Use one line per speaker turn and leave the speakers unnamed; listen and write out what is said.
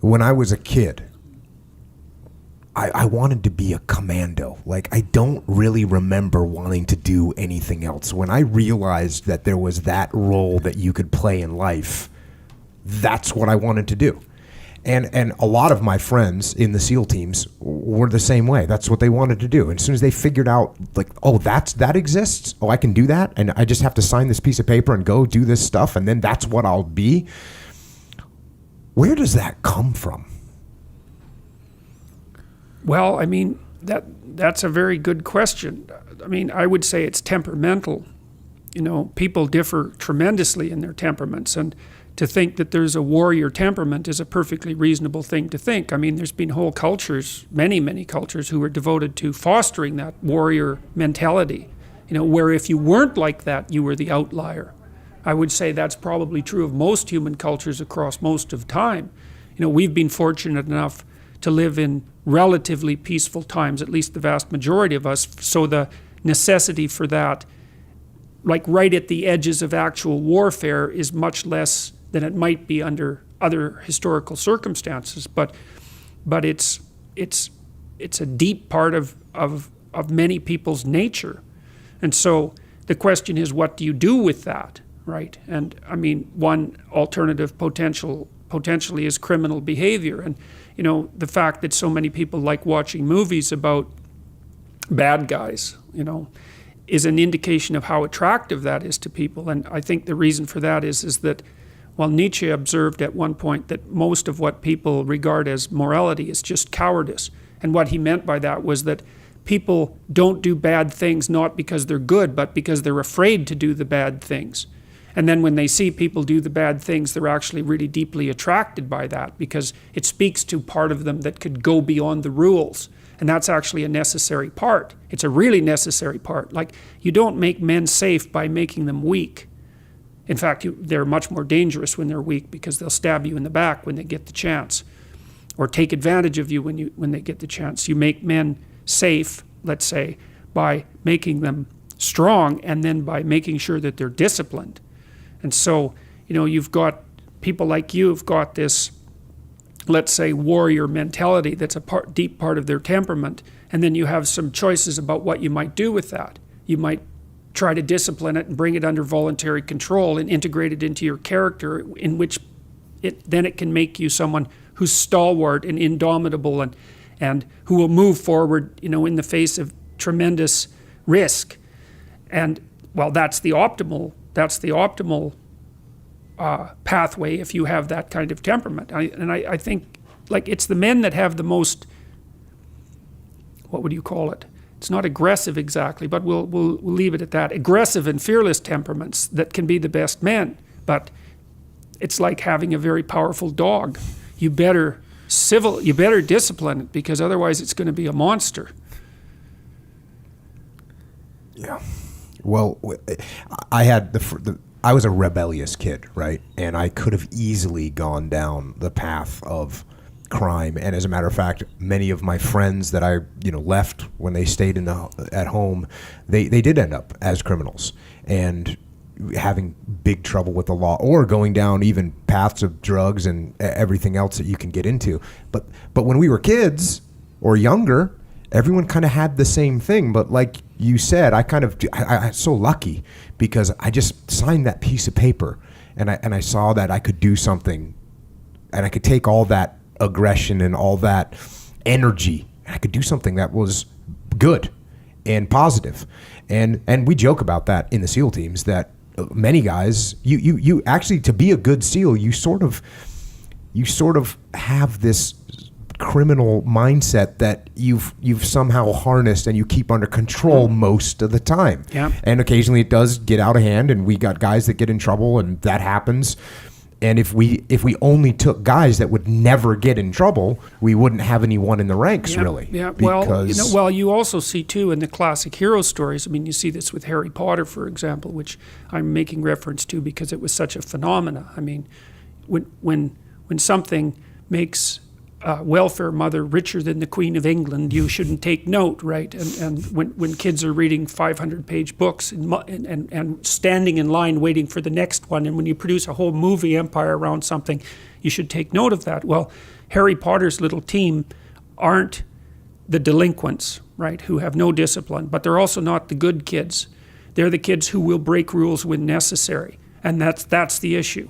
when I was a kid, I wanted to be a commando. Like, I don't really remember wanting to do anything else. When I realized that there was that role that you could play in life, that's what I wanted to do. And a lot of my friends in the SEAL teams were the same way. That's what they wanted to do. And as soon as they figured out, like, oh, that exists. Oh, I can do that. And I just have to sign this piece of paper and go do this stuff. And then that's what I'll be. Where does that come from?
Well, I mean, that's a very good question. I mean, I would say it's temperamental. You know, people differ tremendously in their temperaments, and to think that there's a warrior temperament is a perfectly reasonable thing to think. I mean, there's been whole cultures, many cultures, who were devoted to fostering that warrior mentality, you know, where if you weren't like that, you were the outlier. I would say that's probably true of most human cultures across most of time. You know, we've been fortunate enough to live in relatively peaceful times, at least the vast majority of us, so the necessity for that, like right at the edges of actual warfare, is much less than it might be under other historical circumstances. But it's a deep part of many people's nature. And so the question is, what do you do with that, right? And I mean, one alternative potentially is criminal behavior. And you know, the fact that so many people like watching movies about bad guys, you know, is an indication of how attractive that is to people. And I think the reason for that is that, while Nietzsche observed at one point that most of what people regard as morality is just cowardice. And what he meant by that was that people don't do bad things not because they're good, but because they're afraid to do the bad things. And then when they see people do the bad things, they're actually really deeply attracted by that, because it speaks to part of them that could go beyond the rules. And that's actually a necessary part. It's a really necessary part. Like, you don't make men safe by making them weak. In fact, they're much more dangerous when they're weak, because they'll stab you in the back when they get the chance, or take advantage of you when they get the chance. You make men safe, let's say, by making them strong, and then by making sure that they're disciplined. And so, you know, you've got people like you have got this, let's say, warrior mentality that's a deep part of their temperament, and then you have some choices about what you might do with that. You might try to discipline it and bring it under voluntary control and integrate it into your character, in which it can make you someone who's stalwart and indomitable and who will move forward, you know, in the face of tremendous risk. And well, that's the optimal pathway if you have that kind of temperament. I think, like, it's the men that have the most, what would you call it? It's not aggressive exactly, but we'll leave it at that. Aggressive and fearless temperaments that can be the best men. But it's like having a very powerful dog. You better discipline it, because otherwise it's going to be a monster.
Yeah. Well, I was a rebellious kid, right? And I could have easily gone down the path of crime. And as a matter of fact, many of my friends that I, you know, left when they stayed at home, they did end up as criminals and having big trouble with the law, or going down even paths of drugs and everything else that you can get into. But when we were kids or younger, everyone kind of had the same thing. But like you said, I'm so lucky, because I just signed that piece of paper and I saw that I could do something, and I could take all that aggression and all that energy, and I could do something that was good and positive. And we joke about that in the SEAL teams, that many guys, you actually, to be a good SEAL, you sort of have this criminal mindset that you've somehow harnessed and you keep under control most of the time.
Yeah.
And occasionally it does get out of hand, and we got guys that get in trouble, and that happens. And if we only took guys that would never get in trouble, we wouldn't have anyone in the ranks, really.
Yeah. Well, you also see too in the classic hero stories. I mean, you see this with Harry Potter, for example, which I'm making reference to because it was such a phenomena. I mean, when something makes welfare mother richer than the Queen of England, you shouldn't take note, right? And when kids are reading 500-page books and standing in line waiting for the next one, and when you produce a whole movie empire around something, you should take note of that. Well, Harry Potter's little team aren't the delinquents, right, who have no discipline, but they're also not the good kids. They're the kids who will break rules when necessary, and that's the issue.